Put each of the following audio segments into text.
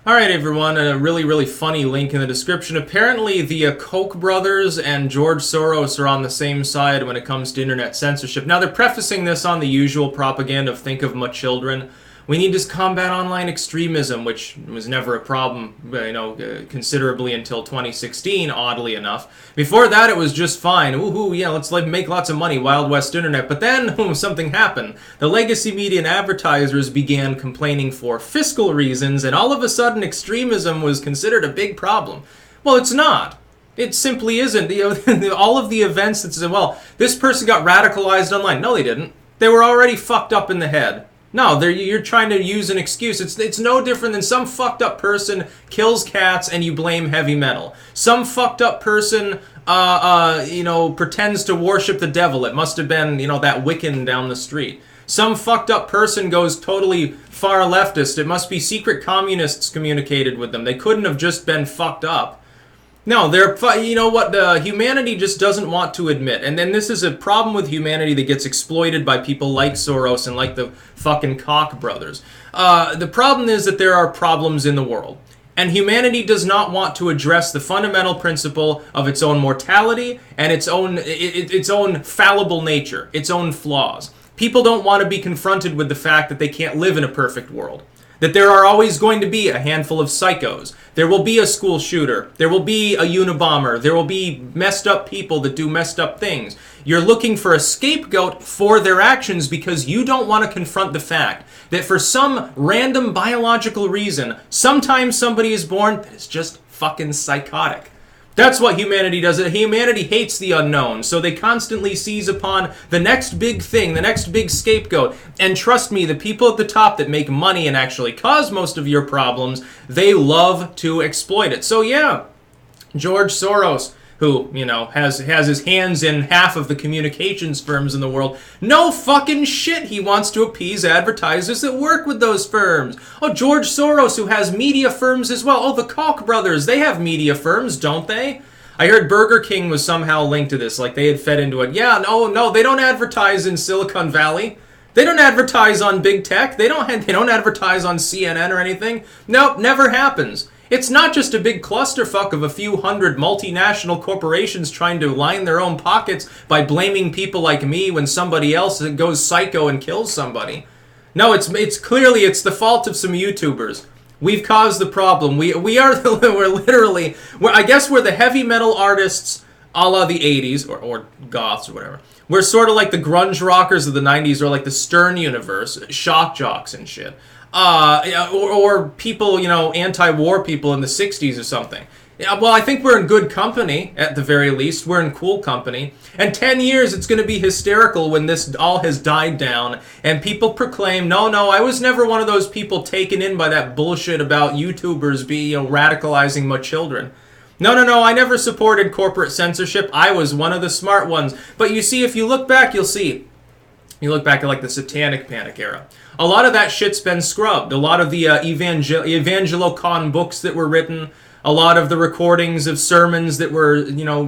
All right, everyone, a really funny link in the description. Apparently, the Koch brothers and George Soros are on the same side when it comes to internet censorship. Now, they're prefacing this on the usual propaganda of think of my children. We need to combat online extremism, which was never a problem, considerably until 2016, oddly enough. Before that, it was just fine. Woohoo, yeah, let's make lots of money, Wild West Internet. But then, something happened. The legacy media and advertisers began complaining for fiscal reasons, and all of a sudden, extremism was considered a big problem. Well, it's not. It simply isn't. All of the events that said, well, this person got radicalized online. No, they didn't. They were already fucked up in the head. No, you're trying to use an excuse. It's no different than some fucked up person kills cats and you blame heavy metal. Some fucked up person, pretends to worship the devil. It must have been, that Wiccan down the street. Some fucked up person goes totally far leftist. It must be secret communists communicated with them. They couldn't have just been fucked up. No, humanity just doesn't want to admit. And then this is a problem with humanity that gets exploited by people like Soros and like the fucking Koch brothers. The problem is that there are problems in the world. And humanity does not want to address the fundamental principle of its own mortality and its own fallible nature, its own flaws. People don't want to be confronted with the fact that they can't live in a perfect world. That there are always going to be a handful of psychos. There will be a school shooter. There will be a Unabomber. There will be messed up people that do messed up things. You're looking for a scapegoat for their actions because you don't want to confront the fact that for some random biological reason, sometimes somebody is born that is just fucking psychotic. That's what humanity does. Humanity hates the unknown, so they constantly seize upon the next big thing, the next big scapegoat. And trust me, the people at the top that make money and actually cause most of your problems, they love to exploit it. So yeah, George Soros, who, has his hands in half of the communications firms in the world. No fucking shit, he wants to appease advertisers that work with those firms. Oh, George Soros, who has media firms as well. Oh, the Koch brothers, they have media firms, don't they? I heard Burger King was somehow linked to this, like they had fed into it. Yeah, no, they don't advertise in Silicon Valley. They don't advertise on big tech. They don't advertise on CNN or anything. Nope, never happens. It's not just a big clusterfuck of a few hundred multinational corporations trying to line their own pockets by blaming people like me when somebody else goes psycho and kills somebody. No, it's clearly the fault of some YouTubers. We've caused the problem. I guess we're the heavy metal artists a la the 80s, or goths or whatever. We're sort of like the grunge rockers of the 90s, or like the Stern universe, shock jocks and shit. Or people, anti-war people in the 60s or something. Yeah, well, I think we're in good company, at the very least. We're in cool company. And 10 years, it's going to be hysterical when this all has died down and people proclaim, no, I was never one of those people taken in by that bullshit about YouTubers radicalizing my children. No, I never supported corporate censorship. I was one of the smart ones. But you see, if you look back, you'll see. You look back at like the Satanic Panic era. A lot of that shit's been scrubbed. A lot of the Evangelocon books that were written, a lot of the recordings of sermons that were,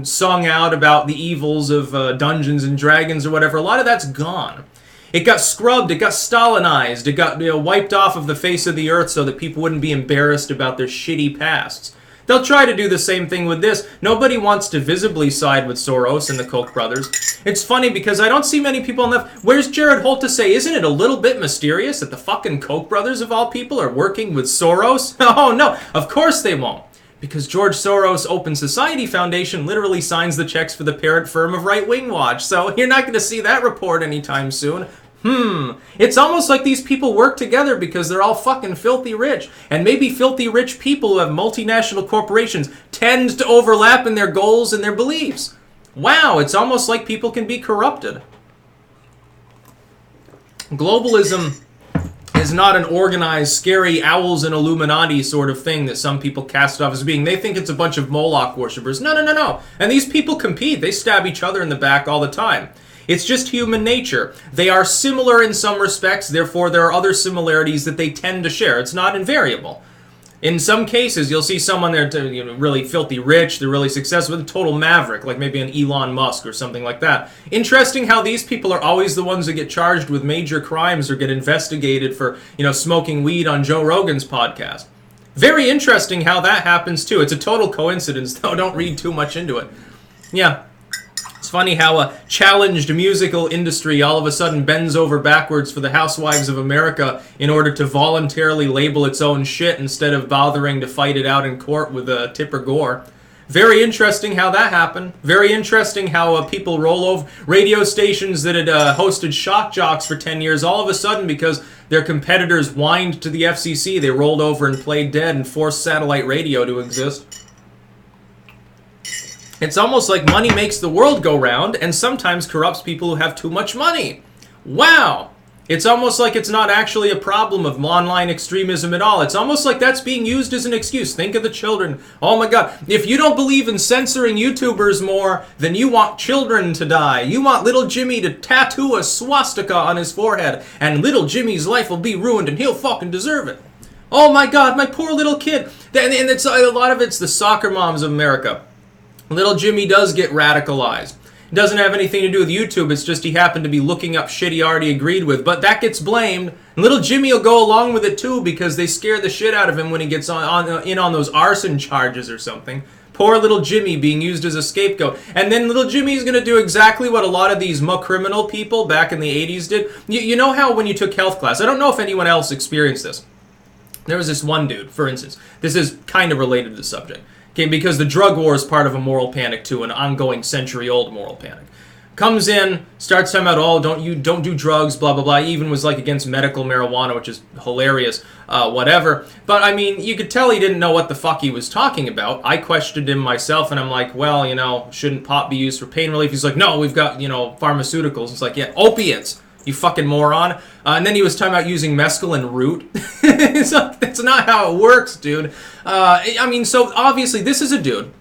sung out about the evils of Dungeons and Dragons or whatever, a lot of that's gone. It got scrubbed, it got Stalinized, it got wiped off of the face of the earth so that people wouldn't be embarrassed about their shitty pasts. They'll try to do the same thing with this. Nobody wants to visibly side with Soros and the Koch brothers. It's funny because I don't see many people on the left. Where's Jared Holt to say, isn't it a little bit mysterious that the fucking Koch brothers of all people are working with Soros? Oh no, of course they won't. Because George Soros' Open Society Foundation literally signs the checks for the parent firm of Right Wing Watch. So you're not going to see that report anytime soon. It's almost like these people work together because they're all fucking filthy rich. And maybe filthy rich people who have multinational corporations tend to overlap in their goals and their beliefs. Wow, it's almost like people can be corrupted. Globalism is not an organized, scary owls and Illuminati sort of thing that some people cast off as being. They think it's a bunch of Moloch worshippers. No. And these people compete. They stab each other in the back all the time. It's just human nature. They are similar in some respects, therefore there are other similarities that they tend to share. It's not invariable. In some cases, you'll see someone there really filthy rich, they're really successful, a total maverick, like maybe an Elon Musk or something like that. Interesting how these people are always the ones that get charged with major crimes or get investigated for, smoking weed on Joe Rogan's podcast. Very interesting how that happens too. It's a total coincidence, though. Don't read too much into it. Yeah. It's funny how a challenged musical industry all of a sudden bends over backwards for the housewives of America in order to voluntarily label its own shit instead of bothering to fight it out in court with Tipper Gore. Very interesting how that happened. Very interesting how people roll over radio stations that had hosted shock jocks for 10 years. All of a sudden, because their competitors whined to the FCC, they rolled over and played dead and forced satellite radio to exist. It's almost like money makes the world go round and sometimes corrupts people who have too much money. Wow! It's almost like it's not actually a problem of online extremism at all. It's almost like that's being used as an excuse. Think of the children. Oh my god. If you don't believe in censoring YouTubers more, then you want children to die. You want little Jimmy to tattoo a swastika on his forehead, and little Jimmy's life will be ruined and he'll fucking deserve it. Oh my god, my poor little kid. And it's a lot of it's the soccer moms of America. Little Jimmy does get radicalized. It doesn't have anything to do with YouTube, it's just he happened to be looking up shit he already agreed with. But that gets blamed. And little Jimmy will go along with it too because they scare the shit out of him when he gets in on those arson charges or something. Poor little Jimmy being used as a scapegoat. And then little Jimmy's going to do exactly what a lot of these criminal people back in the 80s did. You know how when you took health class, I don't know if anyone else experienced this. There was this one dude, for instance. This is kind of related to the subject. Okay, because the drug war is part of a moral panic too, an ongoing century-old moral panic. Comes in, starts talking about, oh, don't do drugs, blah, blah, blah. He even was like against medical marijuana, which is hilarious, whatever. But I mean, you could tell he didn't know what the fuck he was talking about. I questioned him myself, and I'm like, well, you know, shouldn't pot be used for pain relief? He's like, no, we've got, you know, pharmaceuticals. It's like, yeah, opiates, you fucking moron. And then he was talking about using mescaline and root. That's not how it works, dude. I mean, so obviously this is a dude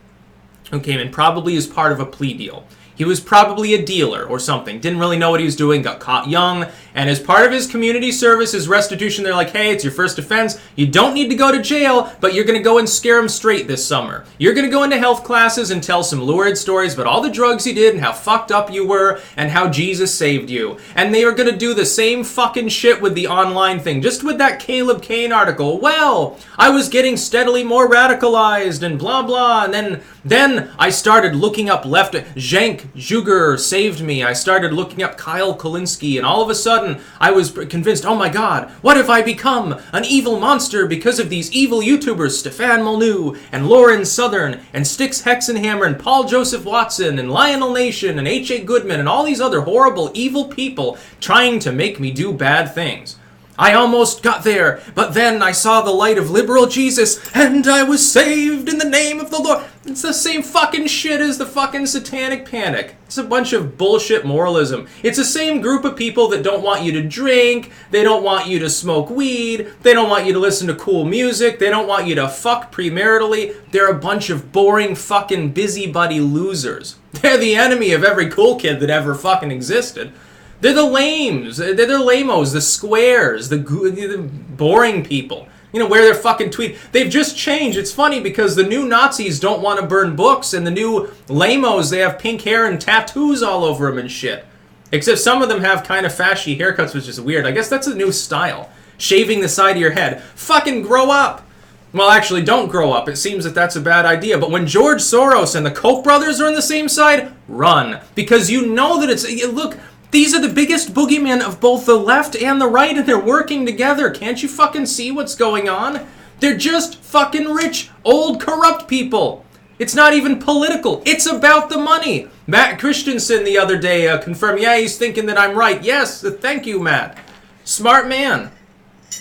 who came in probably as part of a plea deal. He was probably a dealer or something. Didn't really know what he was doing, got caught young. And as part of his community service, his restitution, they're like, hey, it's your first offense. You don't need to go to jail, but you're going to go and scare him straight this summer. You're going to go into health classes and tell some lurid stories about all the drugs you did and how fucked up you were and how Jesus saved you. And they are going to do the same fucking shit with the online thing. Just with that Caleb Kane article. Well, I was getting steadily more radicalized and blah, blah. And then I started looking up left. Cenk Juger saved me. I started looking up Kyle Kulinski, and all of a sudden I was convinced, oh my god, what if I become an evil monster because of these evil YouTubers, Stefan Molyneux and Lauren Southern and Styx Hexenhammer and Paul Joseph Watson and Lionel Nation and H.A. Goodman and all these other horrible evil people trying to make me do bad things. I almost got there, but then I saw the light of liberal Jesus, and I was saved in the name of the Lord. It's the same fucking shit as the fucking satanic panic. It's a bunch of bullshit moralism. It's the same group of people that don't want you to drink, they don't want you to smoke weed, they don't want you to listen to cool music, they don't want you to fuck premaritally. They're a bunch of boring fucking busybody losers. They're the enemy of every cool kid that ever fucking existed. They're the lames, they're the lamos, the squares, the boring people. You know, wear their fucking tweed. They've just changed. It's funny because the new Nazis don't want to burn books, and the new lamos, they have pink hair and tattoos all over them and shit. Except some of them have kind of fashy haircuts, which is weird. I guess that's a new style. Shaving the side of your head. Fucking grow up. Well, actually, don't grow up. It seems that that's a bad idea. But when George Soros and the Koch brothers are on the same side, run. Because you know that it's... Look... These are the biggest boogeymen of both the left and the right, and they're working together. Can't you fucking see what's going on? They're just fucking rich, old, corrupt people. It's not even political. It's about the money. Matt Christensen the other day confirmed, yeah, he's thinking that I'm right. Yes, thank you, Matt. Smart man.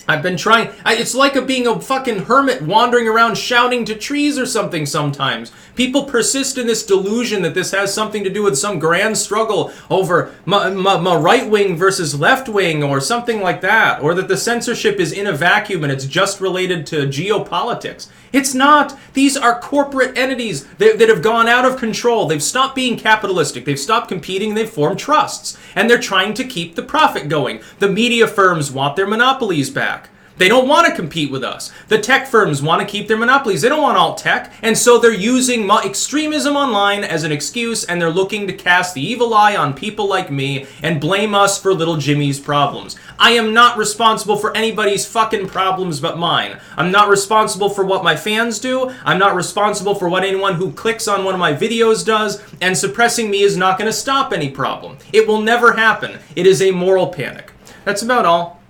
I've been trying. It's like being a fucking hermit wandering around shouting to trees or something sometimes. People persist in this delusion that this has something to do with some grand struggle over right wing versus left wing or something like that. Or that the censorship is in a vacuum and it's just related to geopolitics. It's not. These are corporate entities that have gone out of control. They've stopped being capitalistic. They've stopped competing. They've formed trusts. And they're trying to keep the profit going. The media firms want their monopolies back. They don't want to compete with us. The tech firms want to keep their monopolies. They don't want alt tech. And so they're using extremism online as an excuse, and they're looking to cast the evil eye on people like me and blame us for little Jimmy's problems. I am not responsible for anybody's fucking problems but mine. I'm not responsible for what my fans do. I'm not responsible for what anyone who clicks on one of my videos does. And suppressing me is not going to stop any problem. It will never happen. It is a moral panic. That's about all.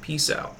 Peace out.